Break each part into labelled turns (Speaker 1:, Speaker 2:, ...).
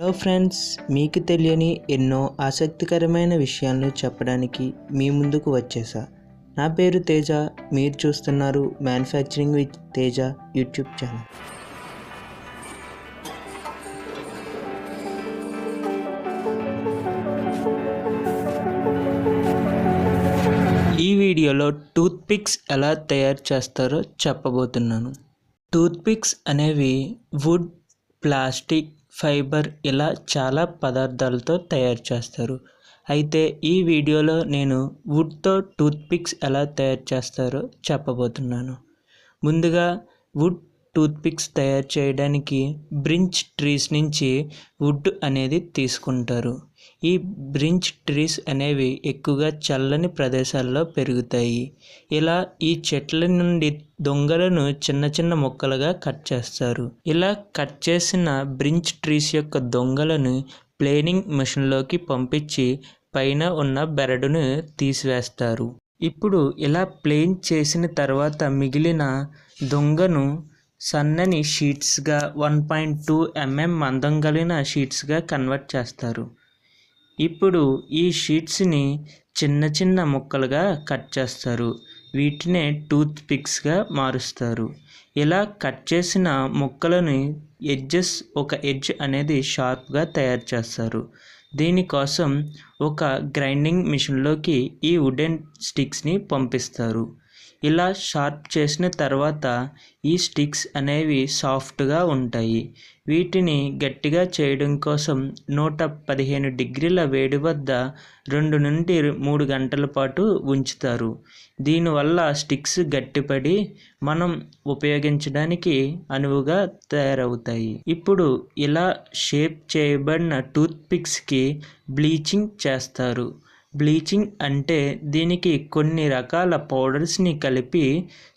Speaker 1: Hello friends, మీకు తెలియని ఎన్నో ఆసక్తికరమైన విషయాలను చెప్పడానికి మీ ముందుకు వచ్చేసా. నా పేరు తేజ. మీరు చూస్తున్నారు manufacturing with Teja YouTube channel. ఈ వీడియోలో టూత్ పిక్స్ ఎలా తయారు చేస్తారో చెప్పబోతున్నాను. టూత్ పిక్స్ అనేవి వుడ్, ప్లాస్టిక్, ఫైబర్ ఇలా చాలా పదార్థాలతో తయారు చేస్తారు. అయితే ఈ వీడియోలో నేను వుడ్తో టూత్ పిక్స్ ఎలా తయారు చేస్తారో చెప్పబోతున్నాను. ముందుగా వుడ్ టూత్ పిక్స్ తయారు చేయడానికి బ్రించ్ ట్రీస్ నుంచి వుడ్ అనేది తీసుకుంటారు. ఈ బ్రించ్ ట్రీస్ అనేవి ఎక్కువగా చల్లని ప్రదేశాల్లో పెరుగుతాయి. ఇలా ఈ చెట్ల నుండి దొంగలను చిన్న చిన్న ముక్కలుగా కట్ చేస్తారు. ఇలా కట్ చేసిన బ్రించ్ ట్రీస్ యొక్క దొంగలను ప్లేనింగ్ మిషన్లోకి పంపించి పైన ఉన్న బెరడును తీసివేస్తారు. ఇప్పుడు ఇలా ప్లేన్ చేసిన తర్వాత మిగిలిన దొంగను సన్నని షీట్స్గా 1.2 mm మందం కలిగిన షీట్స్గా కన్వర్ట్ చేస్తారు. ఇప్పుడు ఈ షీట్స్ని చిన్న చిన్న ముక్కలుగా కట్ చేస్తారు. వీటినే టూత్ పిక్స్గా మారుస్తారు. ఇలా కట్ చేసిన ముక్కలను ఒక ఎడ్జ్ అనేది షార్ప్గా తయారు చేస్తారు. దీనికోసం ఒక గ్రైండింగ్ మిషన్లోకి ఈ వుడెన్ స్టిక్స్ని పంపిస్తారు. ఇలా షార్ప్ చేసిన తర్వాత ఈ స్టిక్స్ అనేవి సాఫ్ట్గా ఉంటాయి. వీటిని గట్టిగా చేయడం కోసం 115 డిగ్రీల వేడి వద్ద 2 నుండి 3 గంటల పాటు ఉంచుతారు. దీనివల్ల స్టిక్స్ గట్టిపడి మనం ఉపయోగించడానికి అనువుగా తయారవుతాయి. ఇప్పుడు ఇలా షేప్ చేయబడిన టూత్ పిక్స్కి బ్లీచింగ్ చేస్తారు. బ్లీచింగ్ అంటే దీనికి కొన్ని రకాల పౌడర్స్ని కలిపి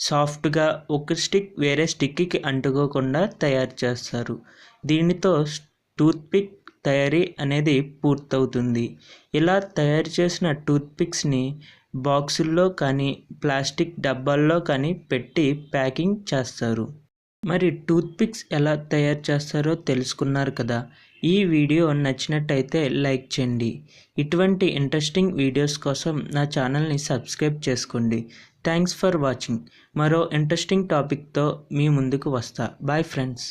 Speaker 1: సాఫ్ట్గా ఒక స్టిక్ వేరే స్టిక్కి అంటుకోకుండా తయారు చేస్తారు. దీనితో టూత్ పిక్ తయారీ అనేది పూర్తవుతుంది. ఇలా తయారు చేసిన టూత్ పిక్స్ని బాక్సుల్లో కానీ ప్లాస్టిక్ డబ్బాల్లో కానీ పెట్టి ప్యాకింగ్ చేస్తారు. మరి టూత్ పిక్స్ ఎలా తయారు చేస్తారో తెలుసుకున్నారు కదా. ఈ వీడియో నచ్చినట్టయితే లైక్ చేయండి. ఇటువంటి ఇంట్రెస్టింగ్ వీడియోస్ కోసం నా ఛానల్ని సబ్స్క్రైబ్ చేసుకోండి. Thanks for watching. మరో ఇంట్రెస్టింగ్ టాపిక్తో మీ ముందుకు వస్తా. Bye friends.